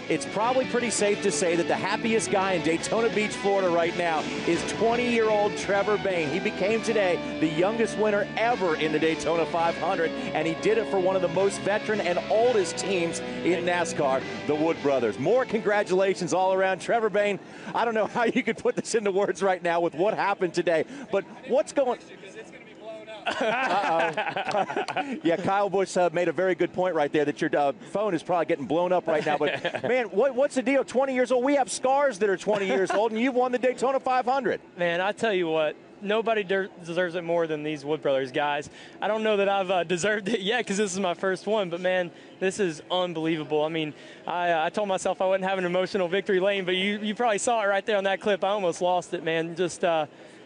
it's probably pretty safe to say that the happiest guy in Daytona Beach, Florida right now is 20-year-old Trevor Bayne. He became today the youngest winner ever in the Daytona 500, and he did it for one of the most veteran and oldest teams in NASCAR, the Wood Brothers. More congratulations all around. Trevor Bayne, I don't know how you could put this into words right now with what happened today, but what's going yeah, Kyle Busch made a very good point right there that your phone is probably getting blown up right now. But, man, what's the deal? 20 years old. We have scars that are 20 years old, and you've won the Daytona 500. Man, I tell you what. Nobody deserves it more than these Wood Brothers guys. I don't know that I've deserved it yet because this is my first one, but, man, this is unbelievable. I mean, I told myself I wouldn't have an emotional victory lane, but you probably saw it right there on that clip. I almost lost it, man. Just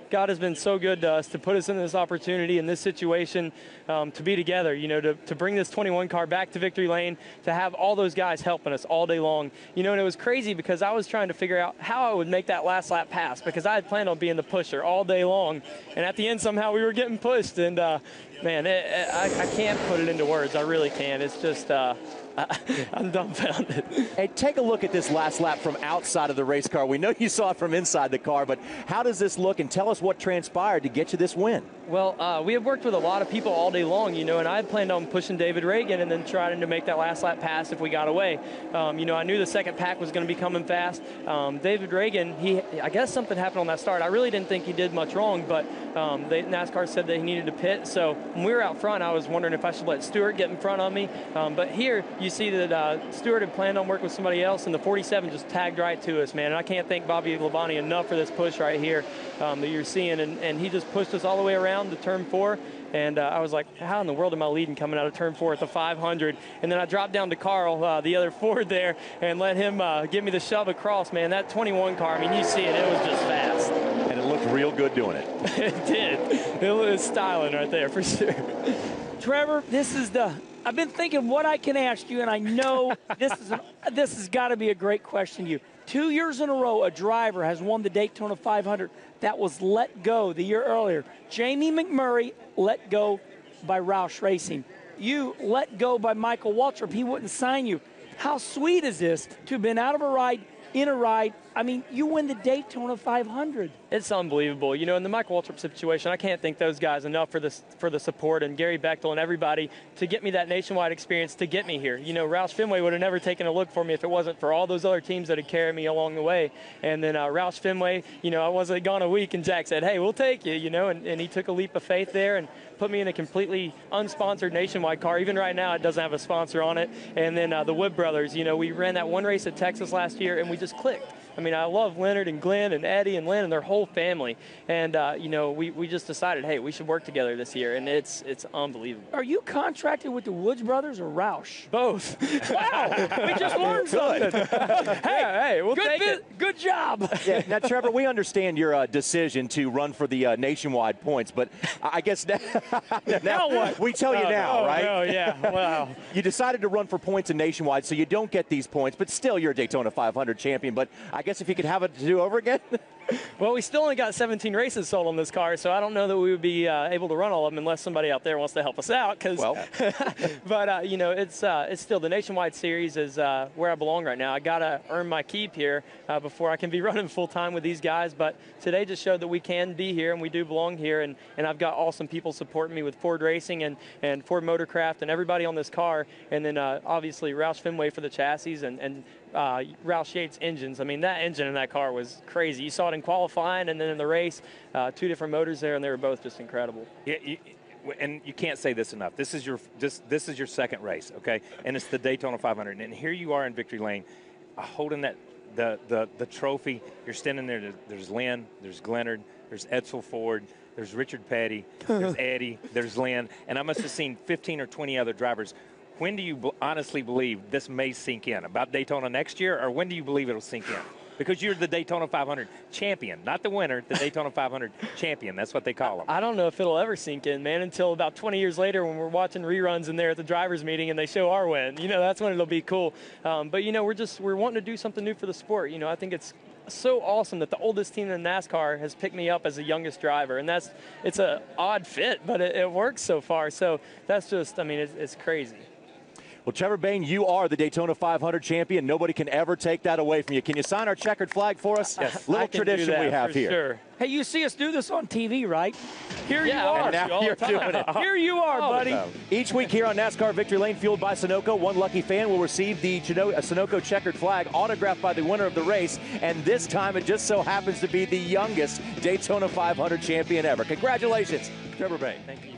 God has been so good to us to put us in this opportunity, in this situation, to be together, you know, to bring this 21 car back to victory lane, to have all those guys helping us all day long. You know, and it was crazy because I was trying to figure out how I would make that last lap pass because I had planned on being the pusher all day long. And at the end, somehow we were getting pushed. And, man, I can't put it into words. I really can't. It's just I'm dumbfounded. Hey, take a look at this last lap from outside of the race car. We know you saw it from inside the car, but how does this look? And tell us what transpired to get you this win. Well, we have worked with a lot of people all day long, you know, and I had planned on pushing David Reagan and then trying to make that last lap pass if we got away. You know, I knew the second pack was going to be coming fast. David Reagan, I guess something happened on that start. I really didn't think he did much wrong, but NASCAR said that he needed to pit. So when we were out front, I was wondering if I should let Stewart get in front of me. But here, you see that Stewart had planned on working with somebody else, and the 47 just tagged right to us, man. And I can't thank Bobby Labonte enough for this push right here that you're seeing. And he just pushed us all the way around to turn 4. And I was like, how in the world am I leading coming out of turn 4 at the 500? And then I dropped down to Carl, the other Ford there, and let him give me the shove across, man. That 21 car, I mean, you see it. It was just fast. And it looked real good doing it. It did. It was styling right there for sure. Trevor, I've been thinking what I can ask you, and I know this has got to be a great question to you. 2 years in a row, a driver has won the Daytona 500 that was let go the year earlier. Jamie McMurray let go by Roush Racing. You let go by Michael Waltrip. He wouldn't sign you. How sweet is this to have been out of a ride, in a ride? I mean, you win the Daytona 500. It's unbelievable. You know, in the Michael Waltrip situation, I can't thank those guys enough for the support, and Gary Bechtel and everybody to get me that nationwide experience to get me here. You know, Roush Fenway would have never taken a look for me if it wasn't for all those other teams that had carried me along the way. And then Roush Fenway, you know, I wasn't gone a week, and Jack said, hey, we'll take you, you know, and he took a leap of faith there and put me in a completely unsponsored nationwide car. Even right now, it doesn't have a sponsor on it. And then the Wood Brothers, you know, we ran that one race at Texas last year, and we just clicked. I mean, I love Leonard and Glenn and Eddie and Lynn and their whole family. And, you know, we just decided, hey, we should work together this year. And it's unbelievable. Are you contracted with the Woods Brothers or Roush? Both. Wow. We just learned something. hey, we'll take it. Good job. Yeah, now, Trevor, we understand your decision to run for the nationwide points, but I guess now what? We tell you now, right? Oh, yeah. Wow. You decided to run for points in nationwide, so you don't get these points, but still you're a Daytona 500 champion. But I guess if you could have it to do over again. Well, we still only got 17 races sold on this car, so I don't know that we would be able to run all of them unless somebody out there wants to help us out. But, you know, it's still the Nationwide Series is where I belong right now. I got to earn my keep here before I can be running full-time with these guys. But today just showed that we can be here and we do belong here. And I've got awesome people supporting me with Ford Racing and Ford Motorcraft and everybody on this car. And then, obviously, Roush Fenway for the chassis and Roush Yates engines. I mean, that engine in that car was crazy. You saw it in qualifying and then in the race, 2 different motors there, and they were both just incredible. Yeah, and you can't say this enough. This is your second race, okay? And it's the Daytona 500. And here you are in victory lane, holding the trophy. You're standing there. There's Lynn, there's Glennard, there's Edsel Ford, there's Richard Petty, there's Eddie, there's Lynn, and I must have seen 15 or 20 other drivers. When do you honestly believe this may sink in? About Daytona next year, or when do you believe it'll sink in? Because you're the Daytona 500 champion, not the winner, the Daytona 500 champion. That's what they call them. I don't know if it'll ever sink in, man, until about 20 years later when we're watching reruns in there at the drivers' meeting and they show our win. You know, that's when it'll be cool. But, you know, we're wanting to do something new for the sport. You know, I think it's so awesome that the oldest team in NASCAR has picked me up as the youngest driver. And it's an odd fit, but it works so far. So that's just, I mean, it's crazy. Well, Trevor Bayne, you are the Daytona 500 champion. Nobody can ever take that away from you. Can you sign our checkered flag for us? Yes, Little tradition we have here. Sure. Hey, you see us do this on TV, right? Here Yeah, you are. And now you're doing it. Here you are, buddy. Each week here on NASCAR Victory Lane, fueled by Sunoco, one lucky fan will receive the Sunoco checkered flag autographed by the winner of the race. And this time it just so happens to be the youngest Daytona 500 champion ever. Congratulations, Trevor Bayne. Thank you.